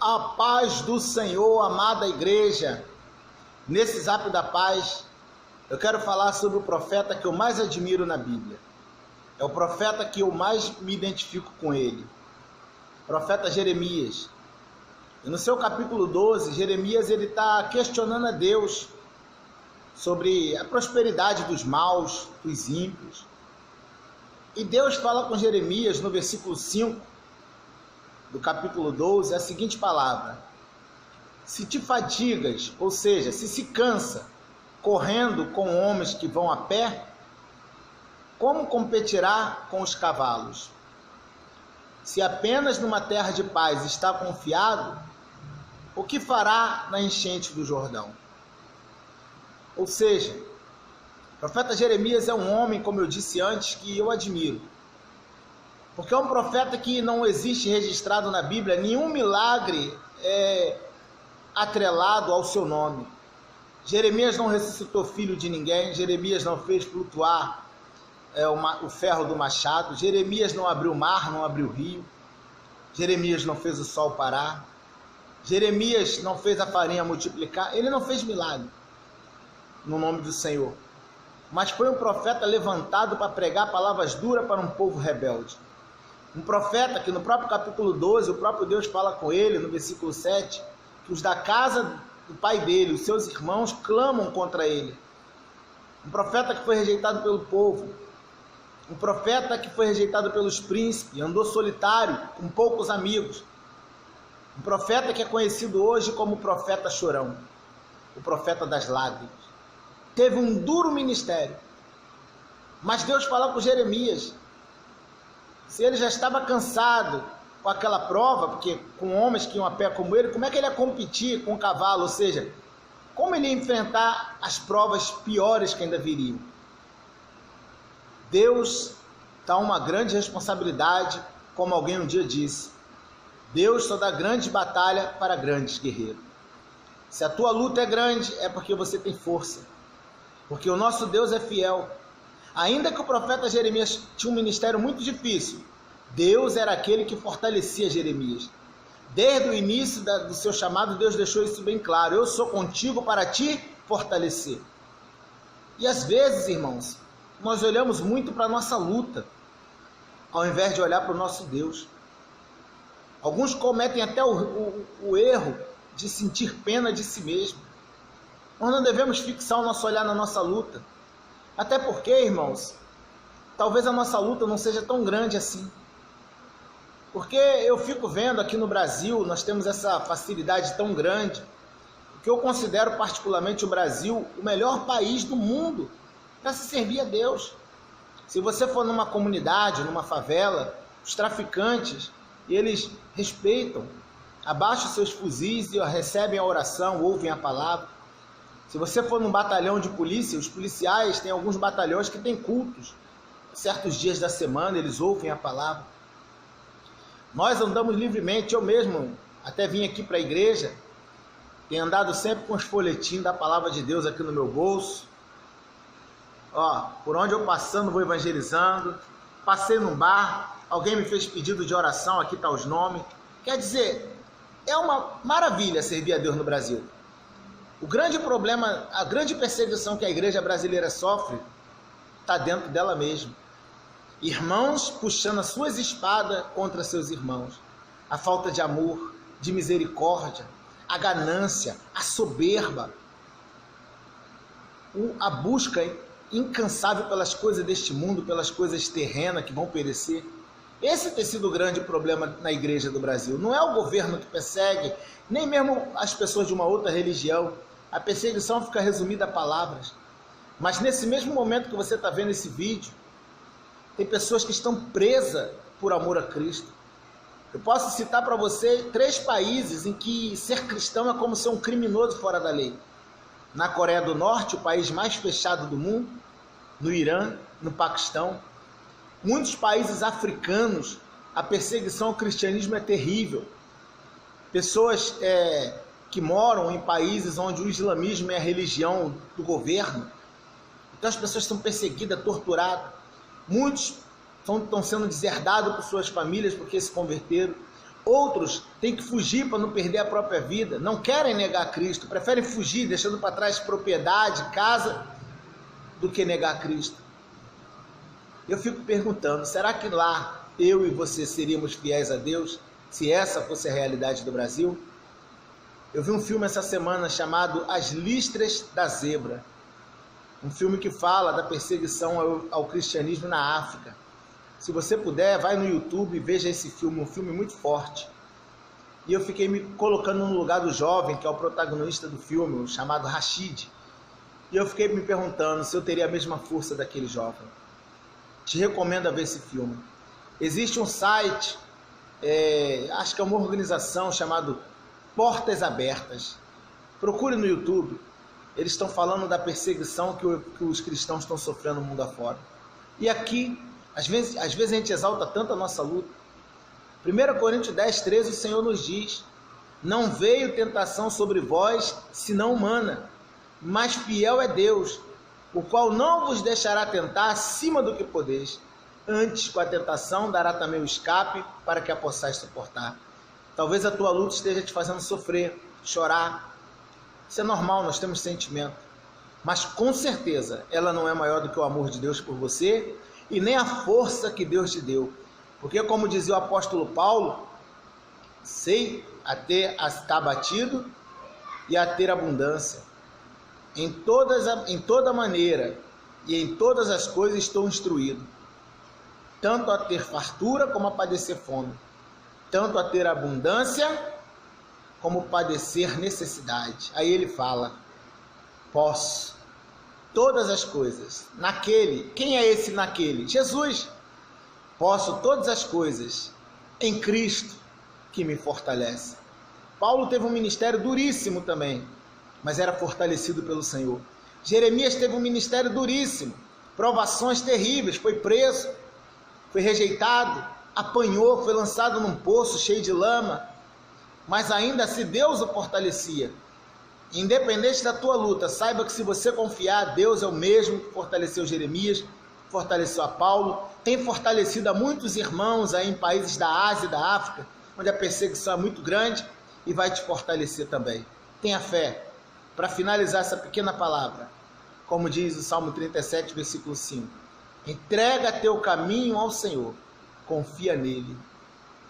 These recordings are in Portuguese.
A paz do Senhor, amada igreja. Nesse Zap da Paz, eu quero falar sobre o profeta que eu mais admiro na Bíblia. É o profeta que eu mais me identifico com ele. O profeta Jeremias. E no seu capítulo 12, Jeremias está questionando a Deus sobre a prosperidade dos maus, dos ímpios. E Deus fala com Jeremias no versículo 5 do capítulo 12, a seguinte palavra: se te fadigas, ou seja, se cansa, correndo com homens que vão a pé, como competirá com os cavalos? Se apenas numa terra de paz está confiado, o que fará na enchente do Jordão? Ou seja, o profeta Jeremias é um homem, como eu disse antes, que eu admiro. Porque é um profeta que não existe registrado na Bíblia nenhum milagre atrelado ao seu nome. Jeremias não ressuscitou filho de ninguém, Jeremias não fez flutuar o ferro do machado, Jeremias não abriu o mar, não abriu o rio, Jeremias não fez o sol parar, Jeremias não fez a farinha multiplicar, ele não fez milagre no nome do Senhor. Mas foi um profeta levantado para pregar palavras duras para um povo rebelde. Um profeta que no próprio capítulo 12, o próprio Deus fala com ele, no versículo 7, que os da casa do pai dele, os seus irmãos, clamam contra ele. Um profeta que foi rejeitado pelo povo. Um profeta que foi rejeitado pelos príncipes, andou solitário, com poucos amigos. Um profeta que é conhecido hoje como o profeta chorão, o profeta das lágrimas. Teve um duro ministério. Mas Deus fala com Jeremias. Se ele já estava cansado com aquela prova, porque com homens que iam a pé como ele, como é que ele ia competir com o cavalo? Ou seja, como ele ia enfrentar as provas piores que ainda viriam? Deus dá uma grande responsabilidade, como alguém um dia disse. Deus só dá grande batalha para grandes guerreiros. Se a tua luta é grande, é porque você tem força. Porque o nosso Deus é fiel. Ainda que o profeta Jeremias tinha um ministério muito difícil, Deus era aquele que fortalecia Jeremias. Desde o início do seu chamado, Deus deixou isso bem claro: eu sou contigo para te fortalecer. E às vezes, irmãos, nós olhamos muito para a nossa luta, ao invés de olhar para o nosso Deus. Alguns cometem até o erro de sentir pena de si mesmo. Nós não devemos fixar o nosso olhar na nossa luta. Até porque, irmãos, talvez a nossa luta não seja tão grande assim. Porque eu fico vendo aqui no Brasil, nós temos essa facilidade tão grande, que eu considero particularmente o Brasil o melhor país do mundo para se servir a Deus. Se você for numa comunidade, numa favela, os traficantes, eles respeitam, abaixam seus fuzis e recebem a oração, ouvem a palavra. Se você for num batalhão de polícia, os policiais têm alguns batalhões que têm cultos. Certos dias da semana eles ouvem a palavra. Nós andamos livremente, eu mesmo até vim aqui para a igreja, tenho andado sempre com os folhetinhos da palavra de Deus aqui no meu bolso. Por onde eu passando vou evangelizando. Passei num bar, alguém me fez pedido de oração, aqui está os nomes. Quer dizer, é uma maravilha servir a Deus no Brasil. O grande problema, a grande perseguição que a igreja brasileira sofre, está dentro dela mesma. Irmãos puxando as suas espadas contra seus irmãos. A falta de amor, de misericórdia, a ganância, a soberba, a busca incansável pelas coisas deste mundo, pelas coisas terrenas que vão perecer. Esse tem sido o grande problema na igreja do Brasil. Não é o governo que persegue, nem mesmo as pessoas de uma outra religião. A perseguição fica resumida a palavras. Mas nesse mesmo momento que você está vendo esse vídeo, tem pessoas que estão presas por amor a Cristo. Eu posso citar para você 3 países em que ser cristão é como ser um criminoso fora da lei. Na Coreia do Norte, o país mais fechado do mundo, no Irã, no Paquistão. Muitos países africanos, a perseguição ao cristianismo é terrível. Pessoas que moram em países onde o islamismo é a religião do governo. Então as pessoas são perseguidas, torturadas. Muitos estão sendo deserdados por suas famílias porque se converteram. Outros têm que fugir para não perder a própria vida, não querem negar Cristo, preferem fugir, deixando para trás propriedade, casa, do que negar Cristo. Eu fico perguntando, será que lá eu e você seríamos fiéis a Deus se essa fosse a realidade do Brasil? Eu vi um filme essa semana chamado As Listras da Zebra, um filme que fala da perseguição ao cristianismo na África. Se você puder, vai no YouTube e veja esse filme, um filme muito forte. E eu fiquei me colocando no lugar do jovem, que é o protagonista do filme, chamado Rashid. E eu fiquei me perguntando se eu teria a mesma força daquele jovem. Te recomendo a ver esse filme. Existe um site, acho que é uma organização chamada Portas Abertas. Procure no YouTube. Eles estão falando da perseguição que os cristãos estão sofrendo no mundo afora. E aqui, às vezes a gente exalta tanto a nossa luta. 1 Coríntios 10, 13, o Senhor nos diz: não veio tentação sobre vós, senão humana, mas fiel é Deus, o qual não vos deixará tentar acima do que podeis. Antes, com a tentação, dará também o escape para que a possais suportar. Talvez a tua luta esteja te fazendo sofrer, chorar. Isso é normal, nós temos sentimento. Mas com certeza, ela não é maior do que o amor de Deus por você e nem a força que Deus te deu. Porque, como dizia o apóstolo Paulo, sei a estar abatido e a ter abundância. Em toda maneira e em todas as coisas estou instruído, tanto a ter fartura como a padecer fome, tanto a ter abundância como padecer necessidade. Aí ele fala: posso todas as coisas naquele. Quem é esse naquele? Jesus. Posso todas as coisas em Cristo que me fortalece. Paulo teve um ministério duríssimo também, mas era fortalecido pelo Senhor. Jeremias teve um ministério duríssimo, provações terríveis, foi preso, foi rejeitado, apanhou, foi lançado num poço cheio de lama, mas ainda assim Deus o fortalecia. Independente da tua luta, saiba que se você confiar, Deus é o mesmo que fortaleceu Jeremias, fortaleceu a Paulo, tem fortalecido a muitos irmãos aí em países da Ásia e da África, onde a perseguição é muito grande, e vai te fortalecer também. Tenha fé. Para finalizar essa pequena palavra, como diz o Salmo 37, versículo 5, entrega teu caminho ao Senhor, confia nele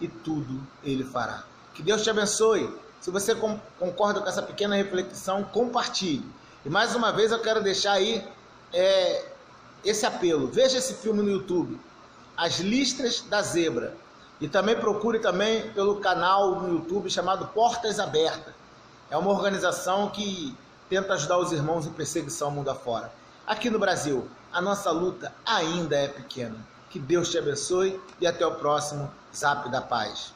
e tudo ele fará. Que Deus te abençoe. Se você concorda com essa pequena reflexão, compartilhe. E mais uma vez eu quero deixar aí esse apelo. Veja esse filme no YouTube, As Listras da Zebra. E também procure também pelo canal no YouTube chamado Portas Abertas. É uma organização que tenta ajudar os irmãos em perseguição mundo afora. Aqui no Brasil, a nossa luta ainda é pequena. Que Deus te abençoe e até o próximo Zap da Paz.